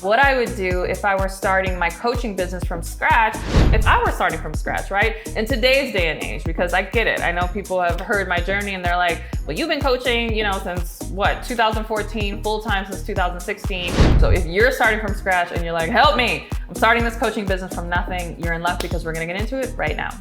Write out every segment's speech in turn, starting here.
What I would do if I were starting my coaching business from scratch, right? In today's day and age, because I get it. I know people have heard my journey and they're like, well, you've been coaching, since what, 2014, full-time since 2016. So if you're starting from scratch and you're like, help me, I'm starting this coaching business from nothing, you're in luck because we're gonna get into it right now.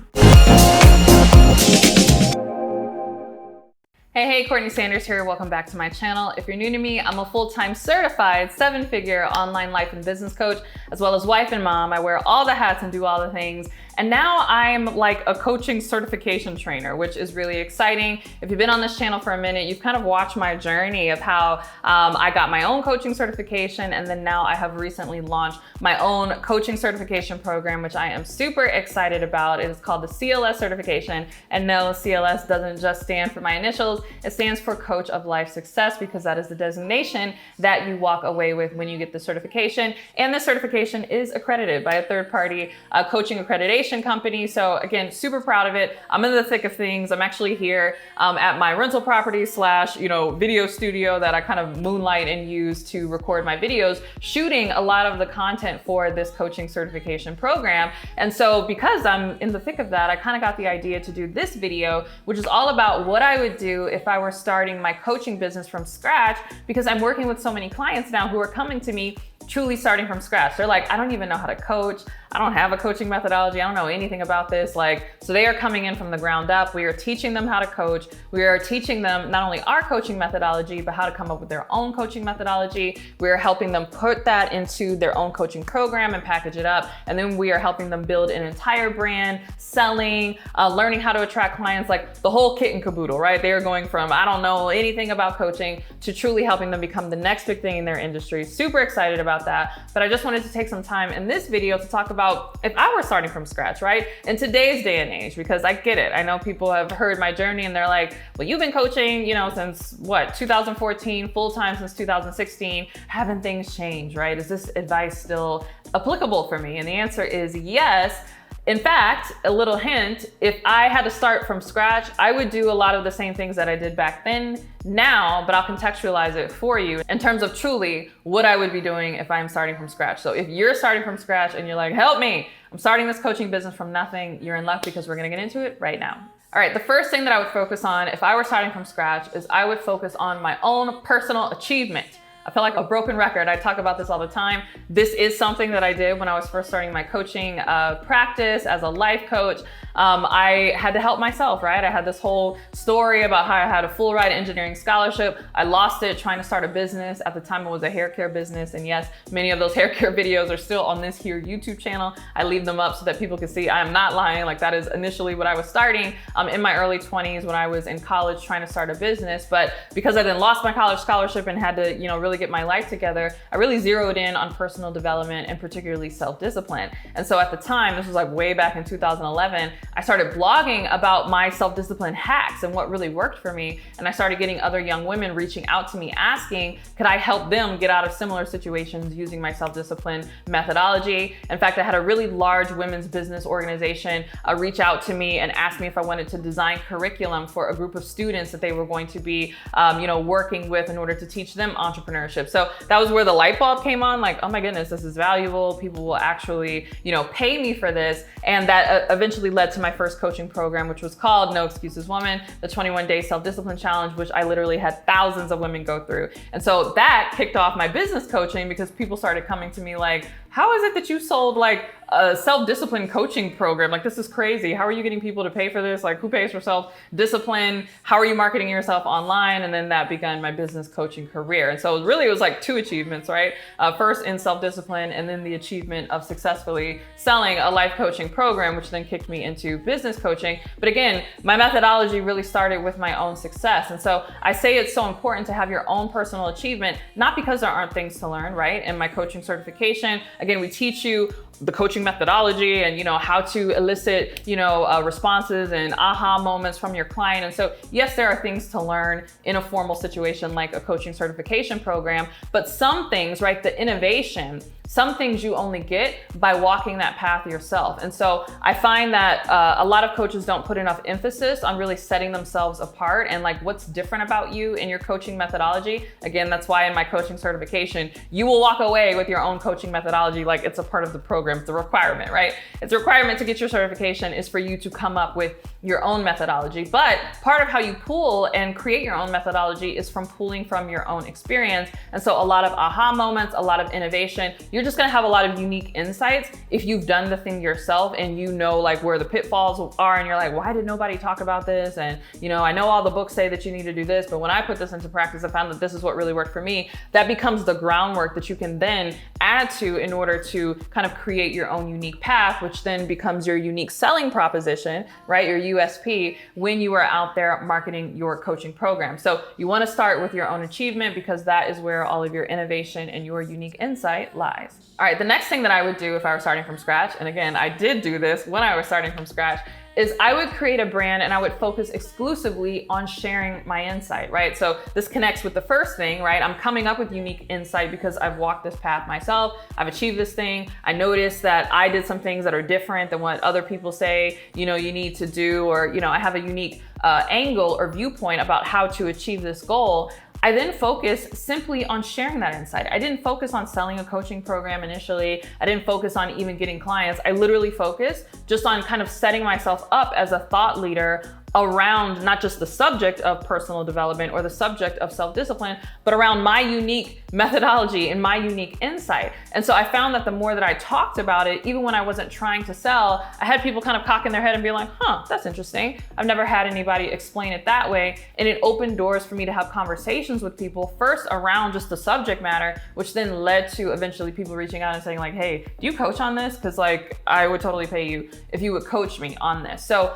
Hey, CourtneyLSanders here. Welcome back to my channel. If you're new to me, I'm a full-time certified 7-figure online life and business coach, as well as wife and mom. I wear all the hats and do all the things. And now I'm like a coaching certification trainer, which is really exciting. If you've been on this channel for a minute, you've kind of watched my journey of how I got my own coaching certification. And then now I have recently launched my own coaching certification program, which I am super excited about. It is called the CLS Certification. And no, CLS doesn't just stand for my initials. It stands for Coach of Life Success, because that is the designation that you walk away with when you get the certification. And the certification is accredited by a third-party coaching accreditation company. So again, super proud of it. I'm in the thick of things. I'm actually here at my rental property / video studio that I kind of moonlight and use to record my videos, shooting a lot of the content for this coaching certification program. And so because I'm in the thick of that, I kind of got the idea to do this video, which is all about what I would do if I were starting my coaching business from scratch, because I'm working with so many clients now who are coming to me truly starting from scratch. They're like, I don't even know how to coach. I don't have a coaching methodology. I don't know anything about this. So they are coming in from the ground up. We are teaching them how to coach. We are teaching them not only our coaching methodology, but how to come up with their own coaching methodology. We are helping them put that into their own coaching program and package it up. And then we are helping them build an entire brand, selling, learning how to attract clients, like the whole kit and caboodle, right? They are going from, I don't know anything about coaching, to truly helping them become the next big thing in their industry. Super excited about that. But I just wanted to take some time in this video to talk about if I were starting from scratch, right? In today's day and age, because I get it. I know people have heard my journey and they're like, well, you've been coaching, since what, 2014, full-time since 2016. Haven't things changed, right? Is this advice still applicable for me? And the answer is yes. In fact, a little hint, if I had to start from scratch, I would do a lot of the same things that I did back then now, but I'll contextualize it for you in terms of truly what I would be doing if I'm starting from scratch. So if you're starting from scratch and you're like, help me, I'm starting this coaching business from nothing, you're in luck because we're gonna get into it right now. All right, the first thing that I would focus on if I were starting from scratch is I would focus on my own personal achievement. I feel like a broken record. I talk about this all the time. This is something that I did when I was first starting my coaching practice as a life coach. I had to help myself, right? I had this whole story about how I had a full ride engineering scholarship. I lost it trying to start a business. At the time, it was a hair care business. And yes, many of those hair care videos are still on this here YouTube channel. I leave them up so that people can see I am not lying. Like, that is initially what I was starting in my early 20s when I was in college trying to start a business. But because I then lost my college scholarship and had to, really get my life together, I really zeroed in on personal development and particularly self-discipline. And so at the time, this was like way back in 2011, I started blogging about my self-discipline hacks and what really worked for me. And I started getting other young women reaching out to me asking, could I help them get out of similar situations using my self-discipline methodology? In fact, I had a really large women's business organization reach out to me and ask me if I wanted to design curriculum for a group of students that they were going to be, working with in order to teach them entrepreneurship. So that was where the light bulb came on, like, oh my goodness, this is valuable. People will actually, pay me for this. And that eventually led to my first coaching program, which was called No Excuses Woman, the 21-day self-discipline challenge, which I literally had thousands of women go through. And so that kicked off my business coaching, because people started coming to me like, how is it that you sold like a self-discipline coaching program? Like, this is crazy. How are you getting people to pay for this? Like, who pays for self-discipline? How are you marketing yourself online? And then that began my business coaching career. And so it was like two achievements, right? First in self-discipline, and then the achievement of successfully selling a life coaching program, which then kicked me into business coaching. But again, my methodology really started with my own success. And so I say it's so important to have your own personal achievement, not because there aren't things to learn, right? In my coaching certification, again, we teach you the coaching methodology and, how to elicit, responses and aha moments from your client. And so, yes, there are things to learn in a formal situation like a coaching certification program. program, but some things, right, the innovation, some things you only get by walking that path yourself. And so I find that a lot of coaches don't put enough emphasis on really setting themselves apart and like what's different about you in your coaching methodology. Again, that's why in my coaching certification, you will walk away with your own coaching methodology like it's a part of the program. It's a requirement, right? It's a requirement to get your certification is for you to come up with your own methodology. But part of how you pull and create your own methodology is from pulling from your own experience. And so a lot of aha moments, a lot of innovation, you're just gonna have a lot of unique insights if you've done the thing yourself and you know like where the pitfalls are and you're like, why did nobody talk about this? And I know all the books say that you need to do this, but when I put this into practice, I found that this is what really worked for me. That becomes the groundwork that you can then add to in order to kind of create your own unique path, which then becomes your unique selling proposition, right? Your USP when you are out there marketing your coaching program. So you want to start with your own achievement because that is where all of your innovation and your unique insight lies. All right, the next thing that I would do if I were starting from scratch, and again, I did do this when I was starting from scratch, is I would create a brand and I would focus exclusively on sharing my insight, right? So this connects with the first thing, right? I'm coming up with unique insight because I've walked this path myself. I've achieved this thing. I noticed that I did some things that are different than what other people say, you need to do, or, I have a unique angle or viewpoint about how to achieve this goal. I then focus simply on sharing that insight. I didn't focus on selling a coaching program initially. I didn't focus on even getting clients. I literally focused just on kind of setting myself up as a thought leader around not just the subject of personal development or the subject of self-discipline, but around my unique methodology and my unique insight. And so I found that the more that I talked about it, even when I wasn't trying to sell, I had people kind of cocking their head and be like, that's interesting. I've never had anybody explain it that way. And it opened doors for me to have conversations with people first around just the subject matter, which then led to eventually people reaching out and saying like, hey, do you coach on this? Because like, I would totally pay you if you would coach me on this. So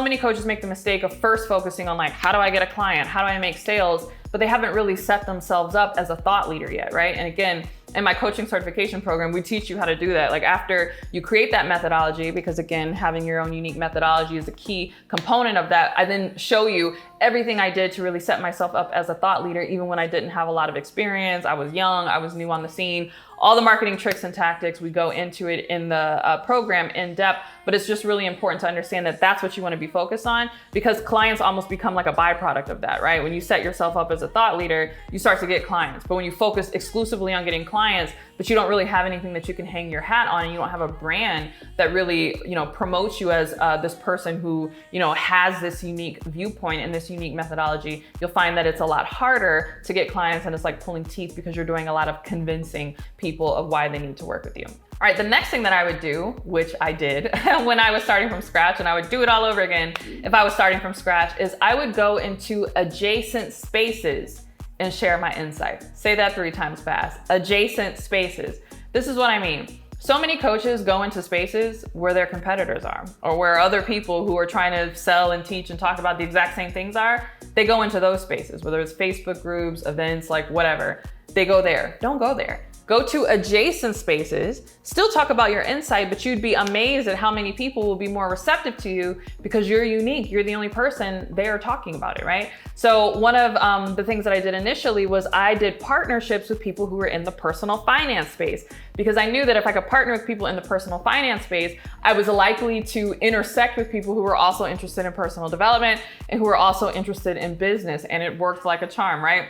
many coaches make the mistake of first focusing on like, how do I get a client? How do I make sales? But they haven't really set themselves up as a thought leader yet, right? And again, in my coaching certification program, we teach you how to do that. Like after you create that methodology, because again, having your own unique methodology is a key component of that, I then show you everything I did to really set myself up as a thought leader, even when I didn't have a lot of experience. I was young, I was new on the scene. All the marketing tricks and tactics, we go into it in the program in depth, but it's just really important to understand that that's what you want to be focused on, because clients almost become like a byproduct of that, right? When you set yourself up as a thought leader, you start to get clients. But when you focus exclusively on getting clients, but you don't really have anything that you can hang your hat on, and you don't have a brand that really, promotes you as this person who, has this unique viewpoint and this unique methodology, you'll find that it's a lot harder to get clients, and it's like pulling teeth because you're doing a lot of convincing people of why they need to work with you. All right, the next thing that I would do, which I did when I was starting from scratch, and I would do it all over again if I was starting from scratch, is I would go into adjacent spaces and share my insight. Say that 3 times fast. Adjacent spaces. This is what I mean. So many coaches go into spaces where their competitors are, or where other people who are trying to sell and teach and talk about the exact same things are. They go into those spaces, whether it's Facebook groups, events, like whatever. They go there. Don't go there. Go to adjacent spaces, still talk about your insight, but you'd be amazed at how many people will be more receptive to you because you're unique. You're the only person there talking about it, right? So one of the things that I did initially was I did partnerships with people who were in the personal finance space, because I knew that if I could partner with people in the personal finance space, I was likely to intersect with people who were also interested in personal development and who were also interested in business, and it worked like a charm, right?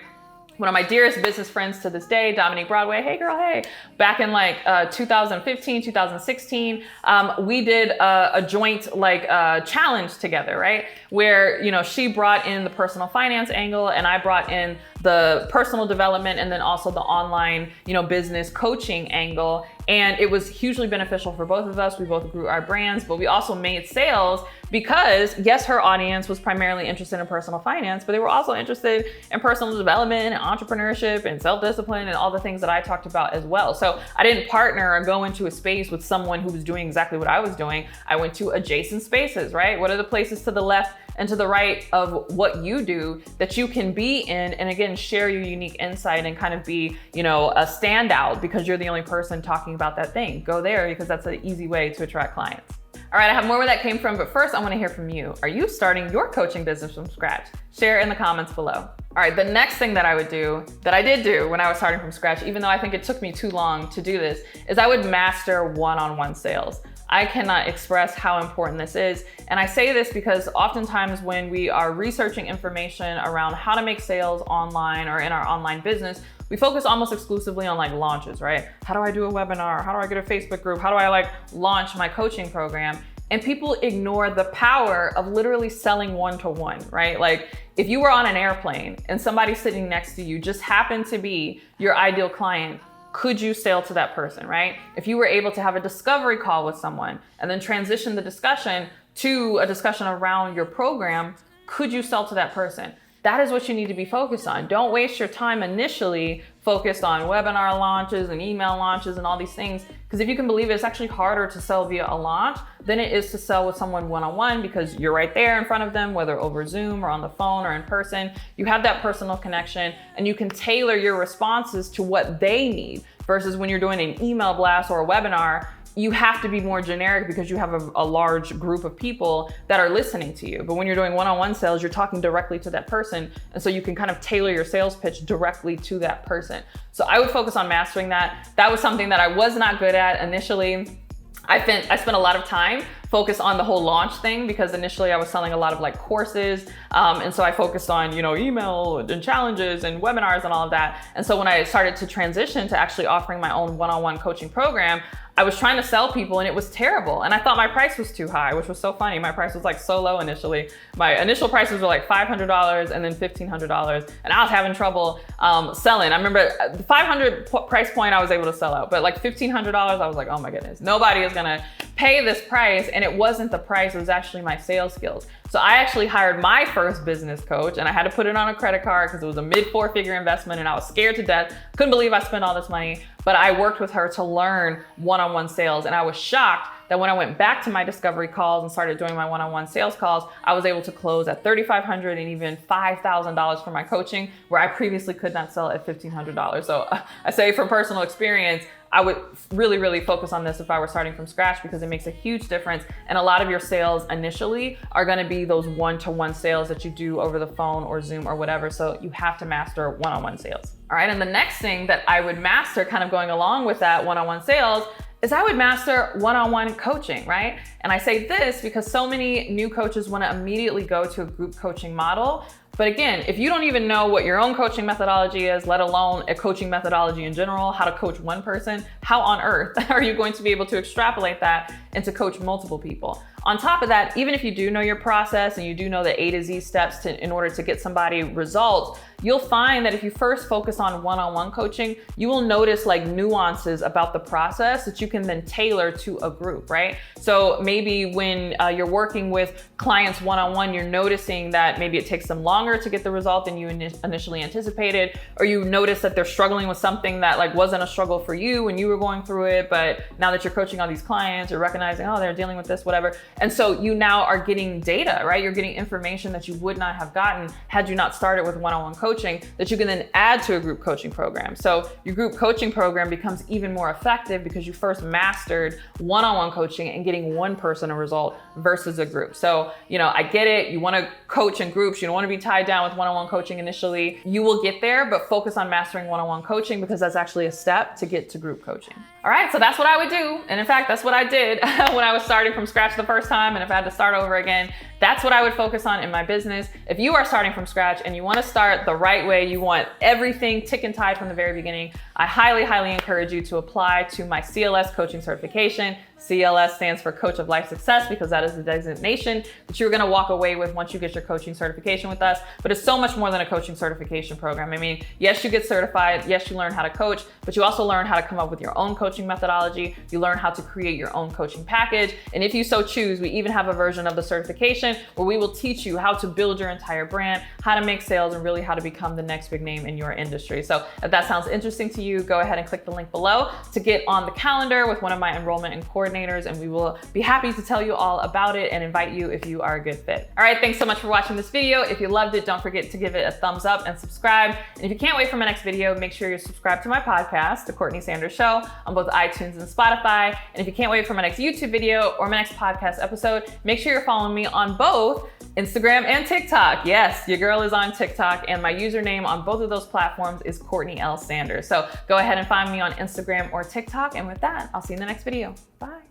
One of my dearest business friends to this day, Dominique Broadway, hey girl, hey. Back in like 2015, 2016, we did a joint challenge together, right? Where, she brought in the personal finance angle and I brought in the personal development and then also the online, business coaching angle. And it was hugely beneficial for both of us. We both grew our brands, but we also made sales because yes, her audience was primarily interested in personal finance, but they were also interested in personal development and entrepreneurship and self-discipline and all the things that I talked about as well. So I didn't partner or go into a space with someone who was doing exactly what I was doing. I went to adjacent spaces, right? What are the places to the left and to the right of what you do that you can be in, and again, share your unique insight and kind of be, a standout because you're the only person talking about that thing. Go there because that's an easy way to attract clients. All right, I have more where that came from, but first I want to hear from you. Are you starting your coaching business from scratch? Share in the comments below. All right, the next thing that I would do, that I did do when I was starting from scratch, even though I think it took me too long to do this, is I would master one-on-one sales. I cannot express how important this is. And I say this because oftentimes when we are researching information around how to make sales online or in our online business, we focus almost exclusively on like launches, right? How do I do a webinar? How do I get a Facebook group? How do I like launch my coaching program? And people ignore the power of literally selling one-to-one, right? Like if you were on an airplane and somebody sitting next to you just happened to be your ideal client, could you sell to that person, right? If you were able to have a discovery call with someone and then transition the discussion to a discussion around your program, could you sell to that person? That is what you need to be focused on. Don't waste your time initially focused on webinar launches and email launches and all these things. Because if you can believe it, it's actually harder to sell via a launch than it is to sell with someone one-on-one, because you're right there in front of them, whether over Zoom or on the phone or in person. You have that personal connection and you can tailor your responses to what they need, versus when you're doing an email blast or a webinar, you have to be more generic because you have a large group of people that are listening to you. But when you're doing one-on-one sales, you're talking directly to that person. And so you can kind of tailor your sales pitch directly to that person. So I would focus on mastering that. That was something that I was not good at initially. I spent a lot of time focused on the whole launch thing because initially I was selling a lot of like courses. And so I focused on, email and challenges and webinars and all of that. And so when I started to transition to actually offering my own one-on-one coaching program, I was trying to sell people and it was terrible. And I thought my price was too high, which was so funny. My price was like so low initially. My initial prices were like $500 and then $1,500. And I was having trouble selling. I remember the $500 price point I was able to sell out, but like $1,500, I was like, oh my goodness, nobody is gonna pay this price. And it wasn't the price, it was actually my sales skills. So I actually hired my first business coach and I had to put it on a credit card because it was a mid-4-figure investment and I was scared to death. Couldn't believe I spent all this money, but I worked with her to learn one-on-one sales. And I was shocked that when I went back to my discovery calls and started doing my one-on-one sales calls, I was able to close at $3,500 and even $5,000 for my coaching, where I previously could not sell at $1,500. So I say from personal experience, I would really, really focus on this if I were starting from scratch because it makes a huge difference. And a lot of your sales initially are gonna be those one-to-one sales that you do over the phone or Zoom or whatever. So you have to master one-on-one sales. All right, and the next thing that I would master kind of going along with that one-on-one sales is I would master one-on-one coaching, right? And I say this because so many new coaches wanna immediately go to a group coaching model. But again, if you don't even know what your own coaching methodology is, let alone a coaching methodology in general, how to coach one person, how on earth are you going to be able to extrapolate that and to coach multiple people? On top of that, even if you do know your process and you do know the A to Z steps in order to get somebody results, you'll find that if you first focus on one-on-one coaching, you will notice like nuances about the process that you can then tailor to a group, right? So maybe when you're working with clients one-on-one, you're noticing that maybe it takes them longer to get the result than you initially anticipated, or you notice that they're struggling with something that like wasn't a struggle for you when you were going through it, but now that you're coaching all these clients, you're recognizing, oh, they're dealing with this, whatever. And so you now are getting data, right? You're getting information that you would not have gotten had you not started with one-on-one coaching that you can then add to a group coaching program. So your group coaching program becomes even more effective because you first mastered one-on-one coaching and getting one person a result versus a group. So, I get it. You want to coach in groups. You don't want to be tied down with one-on-one coaching initially. You will get there, but focus on mastering one-on-one coaching because that's actually a step to get to group coaching. All right, so that's what I would do. And in fact, that's what I did when I was starting from scratch the first time. And if I had to start over again, that's what I would focus on in my business. If you are starting from scratch and you want to start the right way, you want everything tick and tied from the very beginning, I highly, highly encourage you to apply to my CLS coaching certification. CLS stands for Coach of Life Success because that is the designation that you're going to walk away with once you get your coaching certification with us. But it's so much more than a coaching certification program. I mean, yes, you get certified. Yes, you learn how to coach, but you also learn how to come up with your own coaching methodology. You learn how to create your own coaching package. And if you so choose, we even have a version of the certification where we will teach you how to build your entire brand, how to make sales, and really how to become the next big name in your industry. So if that sounds interesting to you, you, go ahead and click the link below to get on the calendar with one of my enrollment and coordinators, and we will be happy to tell you all about it and invite you if you are a good fit. All right, thanks so much for watching this video. If you loved it, don't forget to give it a thumbs up and subscribe. And if you can't wait for my next video, make sure you're subscribed to my podcast, The Courtney Sanders Show, on both iTunes and Spotify. And if you can't wait for my next YouTube video or my next podcast episode, make sure you're following me on both Instagram and TikTok. Yes, your girl is on TikTok, and my username on both of those platforms is CourtneyLSanders. So go ahead and find me on Instagram or TikTok. And with that, I'll see you in the next video. Bye.